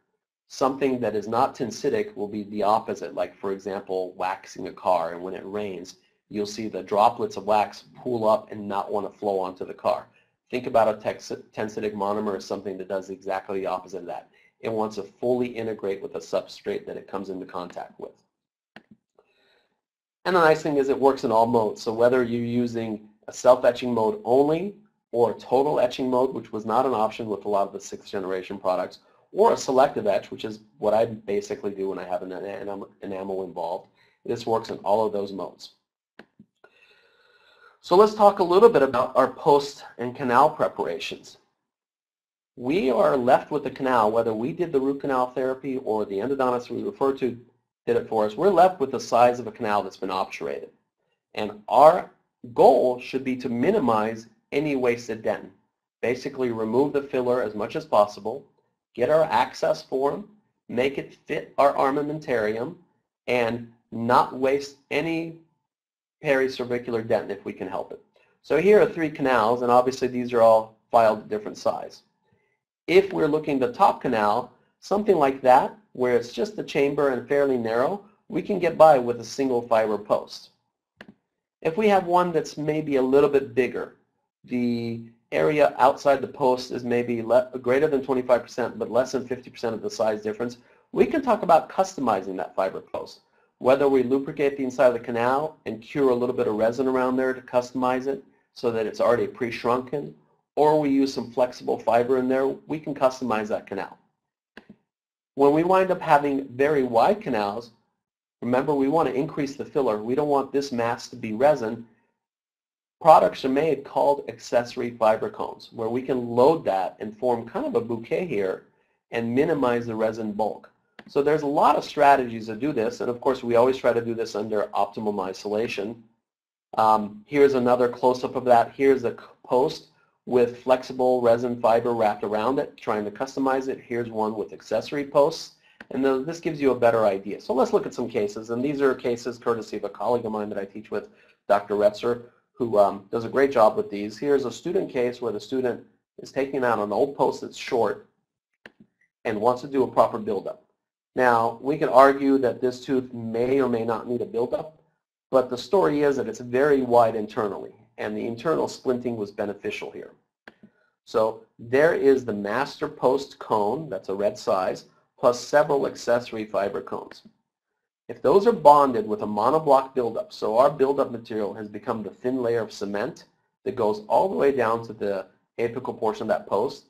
S1: Something that is not tensidic will be the opposite, like for example, waxing a car, and when it rains, you'll see the droplets of wax pool up and not want to flow onto the car. Think about a tensidic monomer as something that does exactly the opposite of that. It wants to fully integrate with the substrate that it comes into contact with. And the nice thing is it works in all modes. So whether you're using a self-etching mode only or a total etching mode, which was not an option with a lot of the 6th generation products, or a selective etch, which is what I basically do when I have an enamel involved, this works in all of those modes. So let's talk a little bit about our post and canal preparations. We are left with the canal, whether we did the root canal therapy or the endodontist we refer to did it for us, we're left with the size of a canal that's been obturated. And our goal should be to minimize any wasted dentin. Basically remove the filler as much as possible, get our access form, make it fit our armamentarium, and not waste any pericervicular dentin if we can help it. So here are 3 canals, and obviously these are all filed at different size. If we're looking at the top canal, something like that, where it's just the chamber and fairly narrow, we can get by with a single fiber post. If we have one that's maybe a little bit bigger, the area outside the post is maybe greater than 25% but less than 50% of the size difference, we can talk about customizing that fiber post. Whether we lubricate the inside of the canal and cure a little bit of resin around there to customize it so that it's already pre-shrunken, or we use some flexible fiber in there, we can customize that canal. When we wind up having very wide canals, remember we want to increase the filler. We don't want this mass to be resin. Products are made called accessory fiber cones, where we can load that and form kind of a bouquet here and minimize the resin bulk. So there's a lot of strategies to do this, and of course we always try to do this under optimum isolation. Here's another close-up of that. Here's a post with flexible resin fiber wrapped around it, trying to customize it. Here's one with accessory posts, and this gives you a better idea. So let's look at some cases, and these are cases courtesy of a colleague of mine that I teach with, Dr. Retzer, who does a great job with these. Here's a student case where the student is taking out an old post that's short and wants to do a proper buildup. Now, we can argue that this tooth may or may not need a buildup, but the story is that it's very wide internally, and the internal splinting was beneficial here. So there is the master post cone, that's a red size, plus several accessory fiber cones. If those are bonded with a monoblock buildup, so our buildup material has become the thin layer of cement that goes all the way down to the apical portion of that post,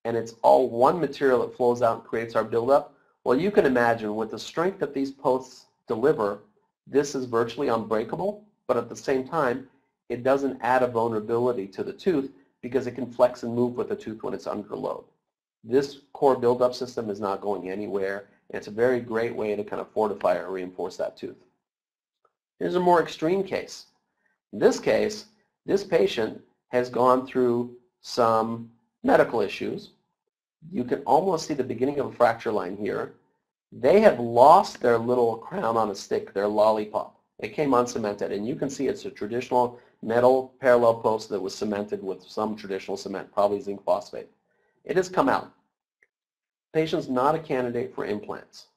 S1: and it's all one material that flows out and creates our buildup, well, you can imagine with the strength that these posts deliver, this is virtually unbreakable, but at the same time, it doesn't add a vulnerability to the tooth because it can flex and move with the tooth when it's under load. This core buildup system is not going anywhere, and it's a very great way to kind of fortify or reinforce that tooth. Here's a more extreme case. In this case, this patient has gone through some medical issues. You can almost see the beginning of a fracture line here. They have lost their little crown on a stick, their lollipop. It came uncemented, and you can see it's a traditional metal parallel post that was cemented with some traditional cement, probably zinc phosphate. It has come out. The patient's not a candidate for implants.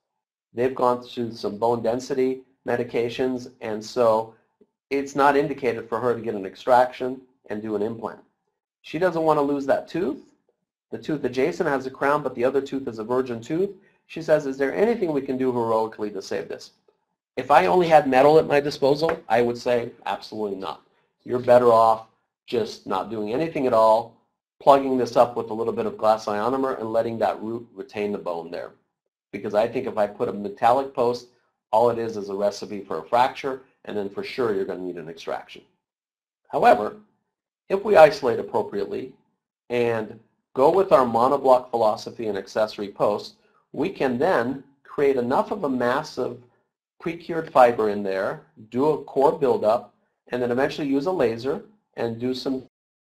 S1: They've gone through some bone density medications, and so it's not indicated for her to get an extraction and do an implant. She doesn't want to lose that tooth. The tooth adjacent has a crown, but the other tooth is a virgin tooth. She says, is there anything we can do heroically to save this? If I only had metal at my disposal, I would say absolutely not. You're better off just not doing anything at all, plugging this up with a little bit of glass ionomer and letting that root retain the bone there. Because I think if I put a metallic post, all it is a recipe for a fracture, and then for sure you're going to need an extraction. However, if we isolate appropriately and go with our monoblock philosophy and accessory posts, we can then create enough of a mass of pre-cured fiber in there, do a core buildup, and then eventually use a laser and do some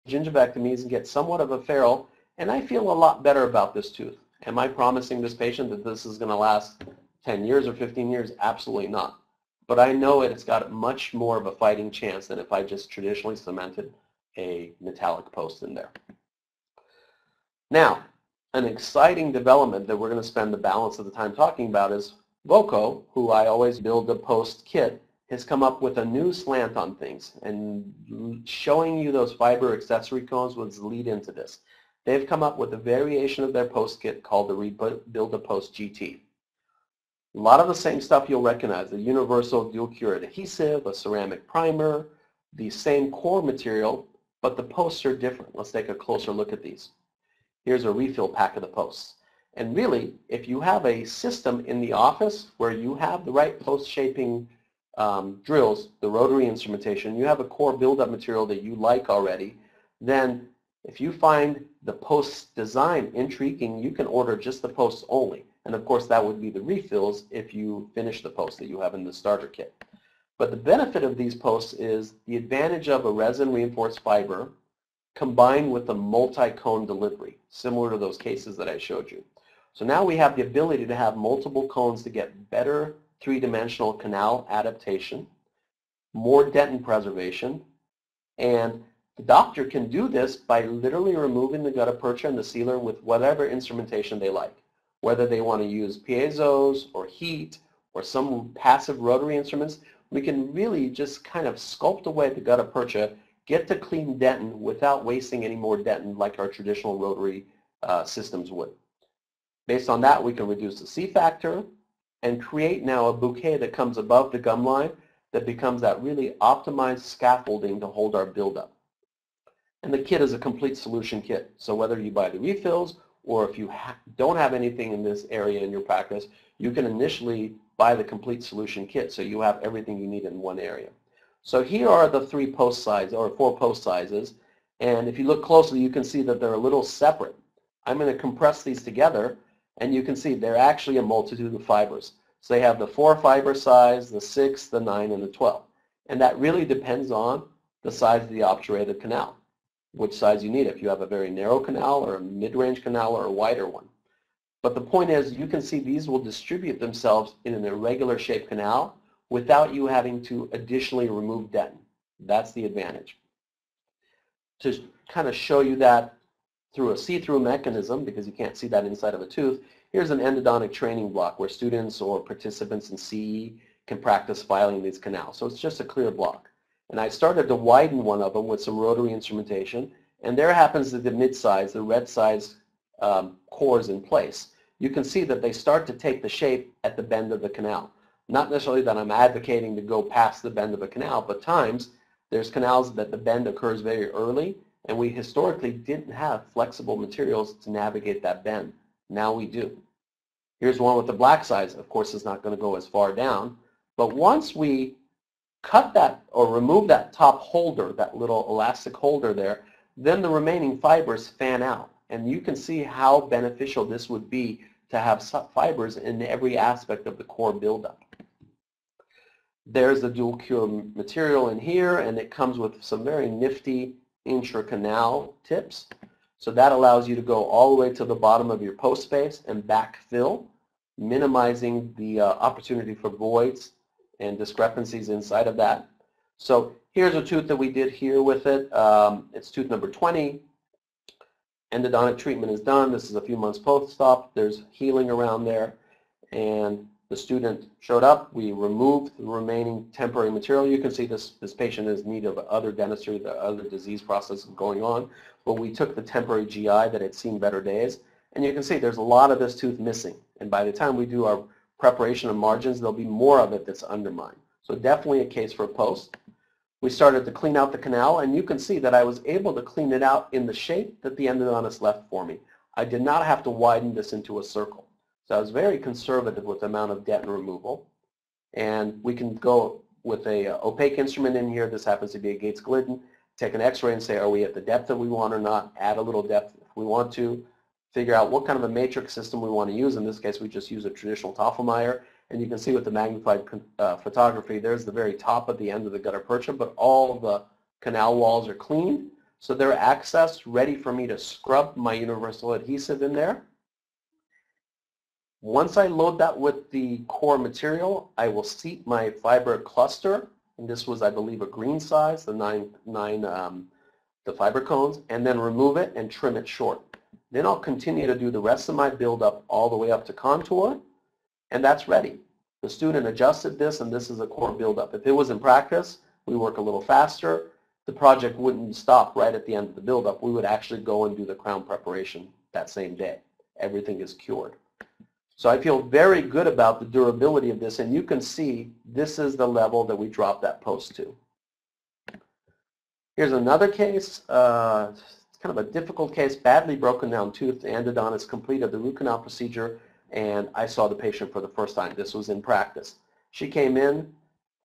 S1: gingivectomies and get somewhat of a ferrule, and I feel a lot better about this tooth. Am I promising this patient that this is going to last 10 years or 15 years? Absolutely not. But I know it's got much more of a fighting chance than if I just traditionally cemented a metallic post in there. Now, an exciting development that we're going to spend the balance of the time talking about is Voco, who I always build a post kit, has come up with a new slant on things, and showing you those fiber accessory cones was the lead into this. They've come up with a variation of their post kit called the Rebuild a Post GT. A lot of the same stuff you'll recognize, the universal dual cured adhesive, a ceramic primer, the same core material, but the posts are different. Let's take a closer look at these. Here's a refill pack of the posts. And really, if you have a system in the office where you have the right post shaping drills, the rotary instrumentation, you have a core buildup material that you like already, then if you find the post design intriguing, you can order just the posts only. And of course, that would be the refills if you finish the post that you have in the starter kit. But the benefit of these posts is the advantage of a resin reinforced fiber combined with a multi-cone delivery, similar to those cases that I showed you. So now we have the ability to have multiple cones to get better three-dimensional canal adaptation, more dentin preservation, and the doctor can do this by literally removing the gutta percha and the sealer with whatever instrumentation they like, whether they want to use piezos or heat or some passive rotary instruments. We can really just kind of sculpt away the gutta percha, get to clean dentin without wasting any more dentin like our traditional rotary systems would. Based on that, we can reduce the C factor and create now a bouquet that comes above the gum line that becomes that really optimized scaffolding to hold our buildup. And the kit is a complete solution kit. So whether you buy the refills or if you don't have anything in this area in your practice, you can initially buy the complete solution kit so you have everything you need in one area. So here are the 3 post sizes or 4 post sizes, and if you look closely you can see that they're a little separate. I'm going to compress these together and you can see they're actually a multitude of fibers. So they have the 4 fiber size, the 6, the 9, and the 12. And that really depends on the size of the obturated canal, which size you need, if you have a very narrow canal or a mid-range canal or a wider one. But the point is, you can see these will distribute themselves in an irregular shaped canal without you having to additionally remove dentin. That's the advantage. To kind of show you that through a see-through mechanism, because you can't see that inside of a tooth, here's an endodontic training block where students or participants in CE can practice filing these canals. So it's just a clear block. And I started to widen one of them with some rotary instrumentation, and there happens to be the mid-size, the red size cores in place. You can see that they start to take the shape at the bend of the canal. Not necessarily that I'm advocating to go past the bend of a canal, but times there's canals that the bend occurs very early, and we historically didn't have flexible materials to navigate that bend. Now we do. Here's one with the black size. Of course, it's not going to go as far down, but once we cut that or remove that top holder, that little elastic holder there, then the remaining fibers fan out. And you can see how beneficial this would be to have fibers in every aspect of the core buildup. There's the dual cure material in here, and it comes with some very nifty intracanal tips. So that allows you to go all the way to the bottom of your post space and backfill, minimizing the opportunity for voids and discrepancies inside of that. So here's a tooth that we did here with it. It's tooth number 20. Endodontic treatment is done. This is a few months post-op. There's healing around there. And the student showed up. We removed the remaining temporary material. You can see this patient is in need of other dentistry, the other disease process going on. But we took the temporary GI that had seen better days. And you can see there's a lot of this tooth missing. And by the time we do our preparation of margins, there'll be more of it that's undermined. So definitely a case for a post. We started to clean out the canal, and you can see that I was able to clean it out in the shape that the endodontist left for me. I did not have to widen this into a circle. So I was very conservative with the amount of dentin removal. And we can go with a opaque instrument in here. This happens to be a Gates Glidden. Take an x-ray and say, are we at the depth that we want or not? Add a little depth if we want to. Figure out what kind of a matrix system we want to use. In this case, we just use a traditional Tafelmeyer. And you can see with the magnified photography, there's the very top of the end of the gutta percha, but all the canal walls are cleaned. So they're accessed, ready for me to scrub my universal adhesive in there. Once I load that with the core material, I will seat my fiber cluster. And this was, I believe, a green size, the fiber cones, and then remove it and trim it short. Then I'll continue to do the rest of my buildup all the way up to contour, and that's ready. The student adjusted this, and this is a core buildup. If it was in practice, we work a little faster. The project wouldn't stop right at the end of the buildup. We would actually go and do the crown preparation that same day. Everything is cured. So I feel very good about the durability of this, and you can see this is the level that we dropped that post to. Here's another case. It's kind of a difficult case, badly broken down tooth. The endodontist completed the root canal procedure, and I saw the patient for the first time. This was in practice. She came in.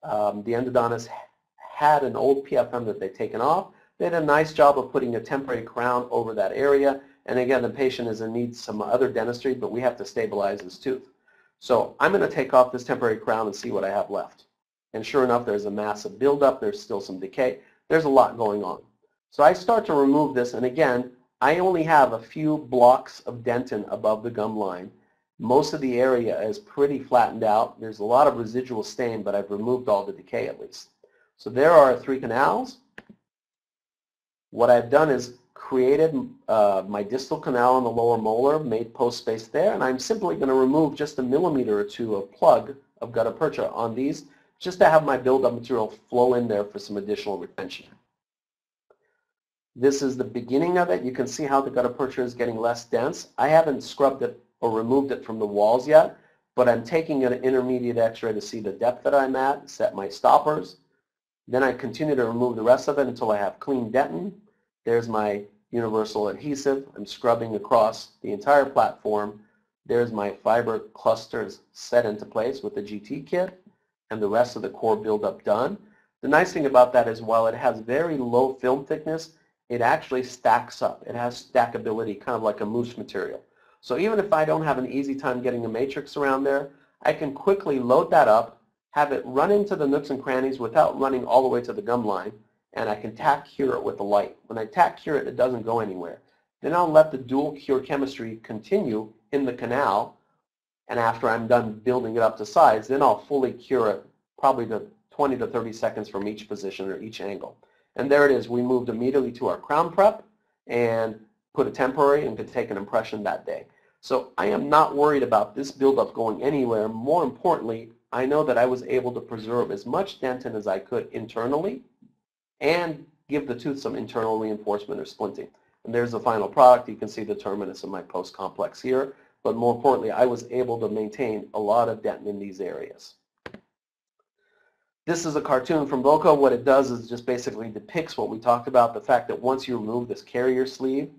S1: The endodontist had an old PFM that they'd taken off. They did a nice job of putting a temporary crown over that area. And again, the patient is in need of some other dentistry, but we have to stabilize his tooth. So I'm going to take off this temporary crown and see what I have left. And sure enough, there's a massive buildup. There's still some decay. There's a lot going on. So I start to remove this, and again, I only have a few blocks of dentin above the gum line. Most of the area is pretty flattened out. There's a lot of residual stain, but I've removed all the decay at least. So there are 3 canals. What I've done is created my distal canal in the lower molar, made post space there, and I'm simply going to remove just a millimeter or 2 of plug of gutta percha on these, just to have my buildup material flow in there for some additional retention. This is the beginning of it. You can see how the gutta percha is getting less dense. I haven't scrubbed it or removed it from the walls yet, but I'm taking an intermediate x-ray to see the depth that I'm at, set my stoppers. Then I continue to remove the rest of it until I have clean dentin. There's my universal adhesive. I'm scrubbing across the entire platform. There's my fiber clusters set into place with the GT kit and the rest of the core buildup done. The nice thing about that is while it has very low film thickness, it actually stacks up. It has stackability, kind of like a mousse material. So even if I don't have an easy time getting a matrix around there, I can quickly load that up, have it run into the nooks and crannies without running all the way to the gum line, and I can tack cure it with the light. When I tack cure it, it doesn't go anywhere. Then I'll let the dual cure chemistry continue in the canal, and after I'm done building it up to size, then I'll fully cure it, probably to 20 to 30 seconds from each position or each angle. And there it is. We moved immediately to our crown prep and put a temporary and could take an impression that day. So I am not worried about this buildup going anywhere. More importantly, I know that I was able to preserve as much dentin as I could internally and give the tooth some internal reinforcement or splinting. And there's the final product. You can see the terminus of my post complex here. But more importantly, I was able to maintain a lot of dentin in these areas. This is a cartoon from Boco. What it does is just basically depicts what we talked about, the fact that once you remove this carrier sleeve,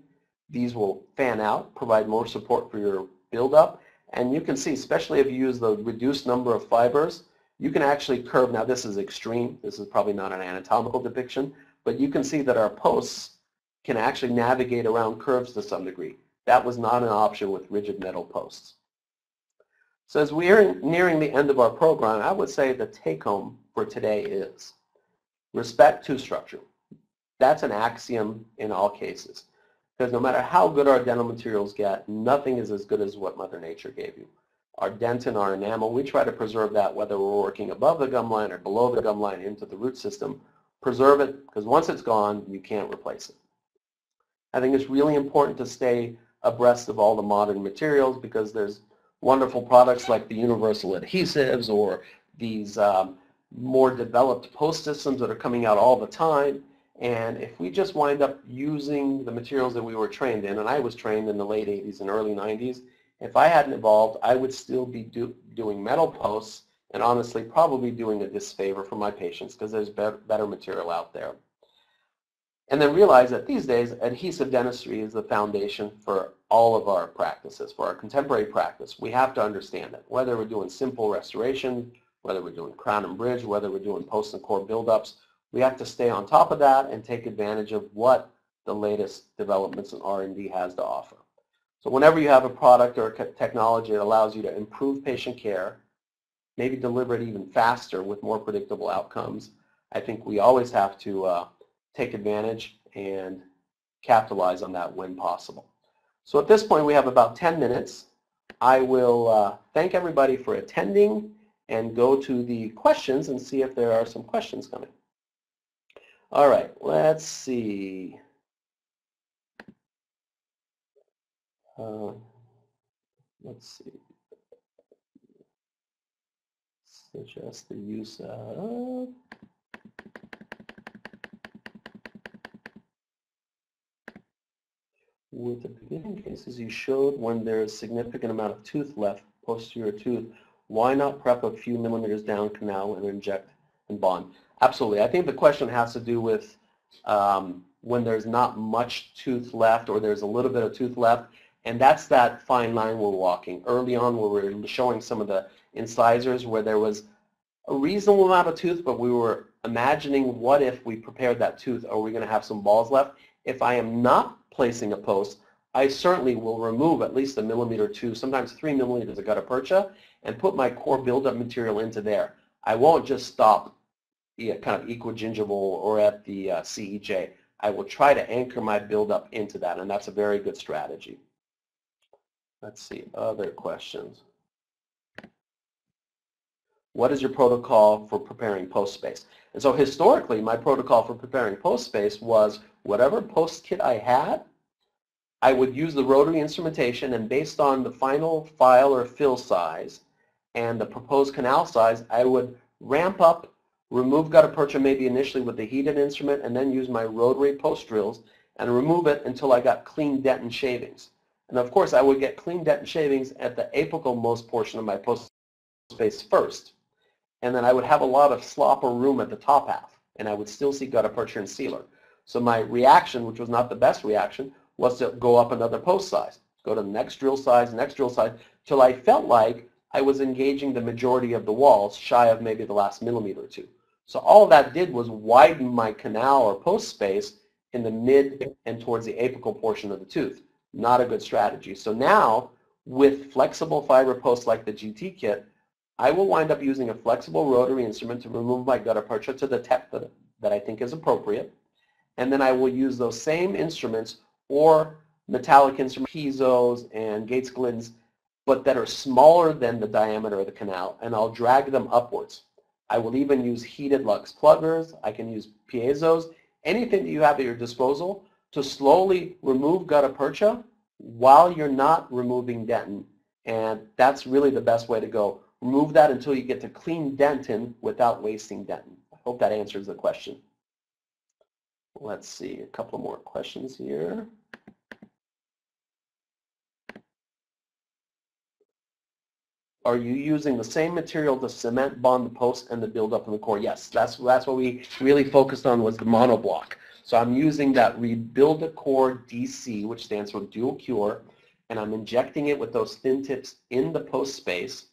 S1: these will fan out, provide more support for your buildup. And you can see, especially if you use the reduced number of fibers, you can actually curve. Now this is extreme. This is probably not an anatomical depiction, but you can see that our posts can actually navigate around curves to some degree. That was not an option with rigid metal posts. So as we are nearing the end of our program, I would say the take-home for today is respect tooth structure. That's an axiom in all cases. Because no matter how good our dental materials get, nothing is as good as what Mother Nature gave you. Our dentin, our enamel, we try to preserve that whether we're working above the gum line or below the gum line into the root system. Preserve it, because once it's gone, you can't replace it. I think it's really important to stay abreast of all the modern materials because there's wonderful products like the universal adhesives or these more developed post systems that are coming out all the time. And if we just wind up using the materials that we were trained in, and I was trained in the late 80s and early 90s, if I hadn't evolved, I would still be doing metal posts and honestly probably doing a disfavor for my patients because there's better material out there. And then realize that these days, adhesive dentistry is the foundation for all of our practices, for our contemporary practice. We have to understand it, whether we're doing simple restoration, whether we're doing crown and bridge, whether we're doing post and core buildups. We have to stay on top of that and take advantage of what the latest developments in R&D has to offer. So whenever you have a product or a technology that allows you to improve patient care, maybe deliver it even faster with more predictable outcomes, I think we always have to take advantage and capitalize on that when possible. So at this point we have about 10 minutes. I will thank everybody for attending and go to the questions and see if there are some questions coming. All right, let's see. Let's see. Suggest the use of. With the beginning cases you showed when there's a significant amount of tooth left, posterior tooth, why not prep a few millimeters down canal and inject and bond? Absolutely. I think the question has to do with when there's not much tooth left or there's a little bit of tooth left, and that's that fine line we're walking. Early on where we're showing some of the incisors where there was a reasonable amount of tooth, but we were imagining what if we prepared that tooth, are we going to have some balls left? If I am not placing a post, I certainly will remove at least 1 millimeter or 2, sometimes 3 millimeters of gutta percha, and put my core buildup material into there. I won't just stop kind of equigingival or at the CEJ. I will try to anchor my buildup into that, and that's a very good strategy. Let's see, other questions. What is your protocol for preparing post space? And so historically, my protocol for preparing post space was whatever post kit I had, I would use the rotary instrumentation, and based on the final file or fill size and the proposed canal size, I would ramp up, remove gutta percha maybe initially with the heated instrument, and then use my rotary post drills and remove it until I got clean dentin shavings. And of course, I would get clean dentin shavings at the apical-most portion of my postal space first. And then I would have a lot of slop or room at the top half, and I would still see gutta percha and sealer. So my reaction, which was not the best reaction, was to go up another post size, go to the next drill size, till I felt like I was engaging the majority of the walls, shy of maybe the last millimeter or two. So all that did was widen my canal or post space in the mid and towards the apical portion of the tooth. Not a good strategy. So now, with flexible fiber posts like the GT kit, I will wind up using a flexible rotary instrument to remove my gutta percha to the depth that I think is appropriate. And then I will use those same instruments or metallic instruments, piezo's and Gates Glidden's, but that are smaller than the diameter of the canal, and I'll drag them upwards. I will even use heated lux pluggers. I can use piezos, anything that you have at your disposal to slowly remove gutta percha while you're not removing dentin. And that's really the best way to go. Remove that until you get to clean dentin without wasting dentin. I hope that answers the question. Let's see, a couple more questions here. Are you using the same material to cement bond the post and the buildup in the core? Yes, that's what we really focused on, was the monoblock. So I'm using that Rebuild a Core DC, which stands for dual cure, and I'm injecting it with those thin tips in the post space.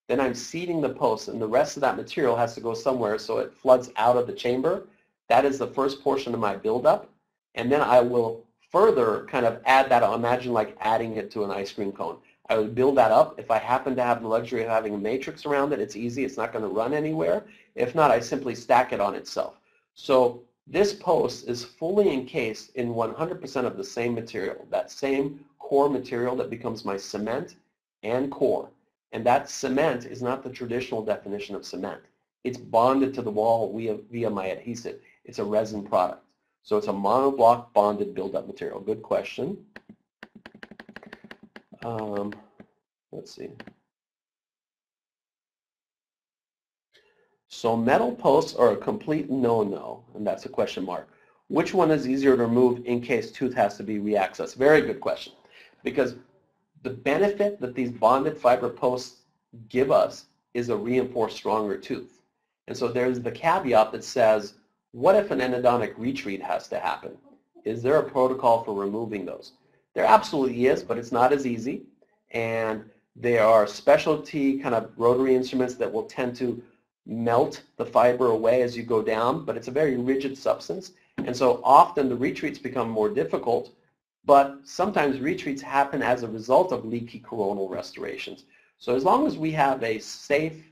S1: Then I'm seeding the post, and the rest of that material has to go somewhere so it floods out of the chamber. That is the first portion of my buildup, and then I will further kind of add that. Imagine like adding it to an ice cream cone. I would build that up. If I happen to have the luxury of having a matrix around it, it's easy. It's not going to run anywhere. If not, I simply stack it on itself. So this post is fully encased in 100% of the same material, that same core material that becomes my cement and core. And that cement is not the traditional definition of cement. It's bonded to the wall via my adhesive. It's a resin product. So it's a monoblock bonded buildup material. Good question. Let's see. So metal posts are a complete no-no, and that's a question mark. Which one is easier to remove in case tooth has to be reaccessed? Very good question. Because the benefit that these bonded fiber posts give us is a reinforced, stronger tooth. And so there's the caveat that says, what if an endodontic retreat has to happen? Is there a protocol for removing those? There absolutely is, but it's not as easy. And there are specialty kind of rotary instruments that will tend to melt the fiber away as you go down, but it's a very rigid substance. And so often the retreats become more difficult, but sometimes retreats happen as a result of leaky coronal restorations. So as long as we have a safe,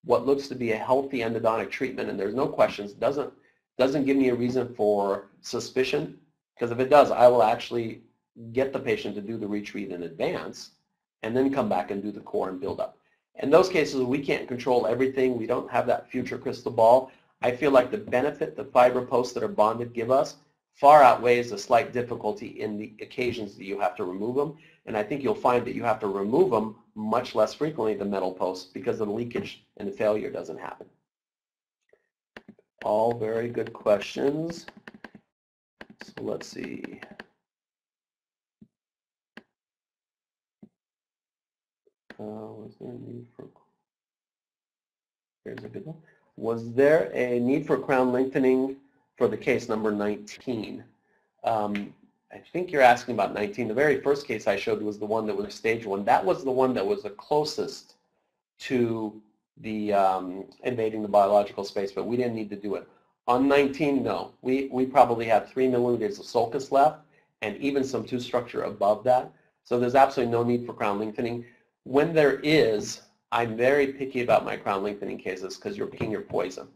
S1: what looks to be a healthy endodontic treatment, and there's no questions, doesn't give me a reason for suspicion, because if it does, I will actually get the patient to do the retreat in advance and then come back and do the core and build up. In those cases, we can't control everything. We don't have that future crystal ball. I feel like the benefit the fiber posts that are bonded give us far outweighs the slight difficulty in the occasions that you have to remove them. And I think you'll find that you have to remove them much less frequently than metal posts because the leakage and the failure doesn't happen. All very good questions. So let's see. Was there a need for, here's a good one. Was there a need for crown lengthening for the case number 19? I think you're asking about 19. The very first case I showed was the one that was stage 1. That was the one that was the closest to the invading the biological space, but we didn't need to do it. On 19, no. We probably have 3 millimeters of sulcus left and even some tooth structure above that. So there's absolutely no need for crown lengthening. When there is, I'm very picky about my crown lengthening cases because you're picking your poison.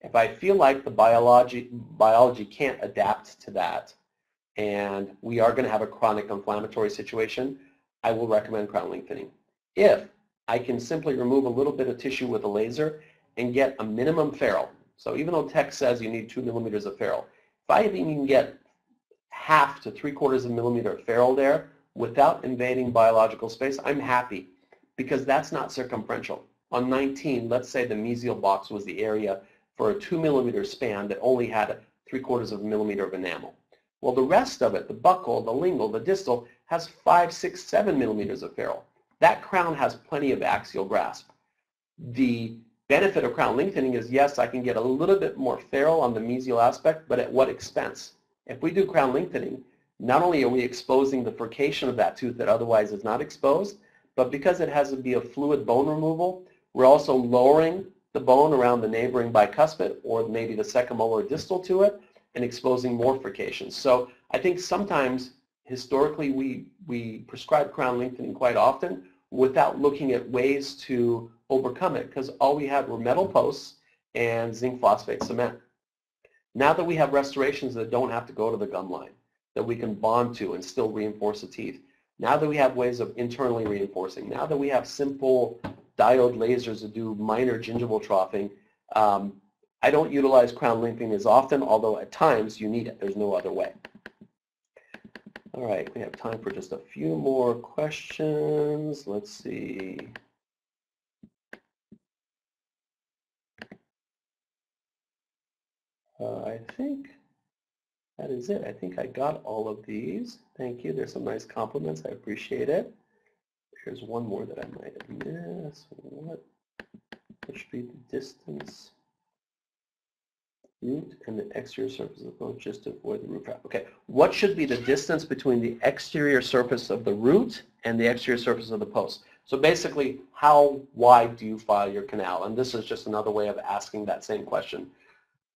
S1: If I feel like the biology can't adapt to that and we are going to have a chronic inflammatory situation, I will recommend crown lengthening. If I can simply remove a little bit of tissue with a laser and get a minimum ferrule, so even though tech says you need 2 millimeters of ferrule, if I even get 1/2 to 3/4 of a millimeter of ferrule there without invading biological space, I'm happy because that's not circumferential. On 19, let's say the mesial box was the area for a 2 millimeter span that only had 3/4 of a millimeter of enamel. Well, the rest of it, the buccal, the lingual, the distal, has 5, 6, 7 millimeters of ferrule. That crown has plenty of axial grasp. The benefit of crown lengthening is, yes, I can get a little bit more ferrule on the mesial aspect, but at what expense? If we do crown lengthening, not only are we exposing the furcation of that tooth that otherwise is not exposed, but because it has to be a fluid bone removal, we're also lowering the bone around the neighboring bicuspid or maybe the second molar distal to it and exposing more furcation. So I think sometimes historically we prescribe crown lengthening quite often without looking at ways to overcome it, because all we had were metal posts and zinc phosphate cement. Now that we have restorations that don't have to go to the gum line, that we can bond to and still reinforce the teeth, now that we have ways of internally reinforcing, now that we have simple diode lasers that do minor gingival troughing, I don't utilize crown lengthening as often, although at times you need it. There's no other way. All right, we have time for just a few more questions. Let's see. I think that is it. I think I got all of these. Thank you. There's some nice compliments. I appreciate it. Here's one more that I might have missed. What should be the distance? Root and the exterior surface of the bone just to avoid the root trap. Okay, what should be the distance between the exterior surface of the root and the exterior surface of the post? So basically, how wide do you file your canal? And this is just another way of asking that same question.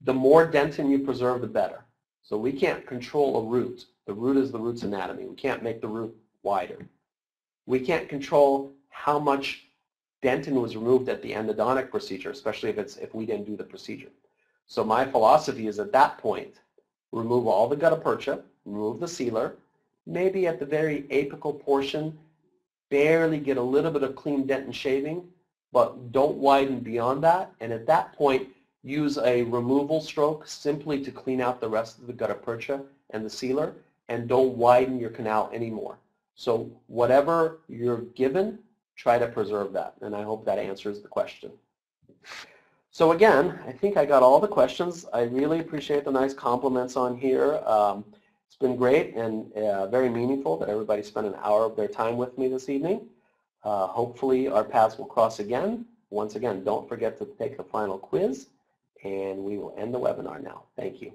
S1: The more dentin you preserve, the better. So we can't control a root. The root is the root's anatomy. We can't make the root wider. We can't control how much dentin was removed at the endodontic procedure, especially if we didn't do the procedure. So my philosophy is at that point, remove all the gutta percha, remove the sealer, maybe at the very apical portion, barely get a little bit of clean dentin shaving, but don't widen beyond that. And at that point, use a removal stroke simply to clean out the rest of the gutta percha and the sealer, and don't widen your canal anymore. So whatever you're given, try to preserve that. And I hope that answers the question. So again, I think I got all the questions. I really appreciate the nice compliments on here. It's been great and very meaningful that everybody spent an hour of their time with me this evening. Hopefully our paths will cross again. Once again, don't forget to take the final quiz, and we will end the webinar now. Thank you.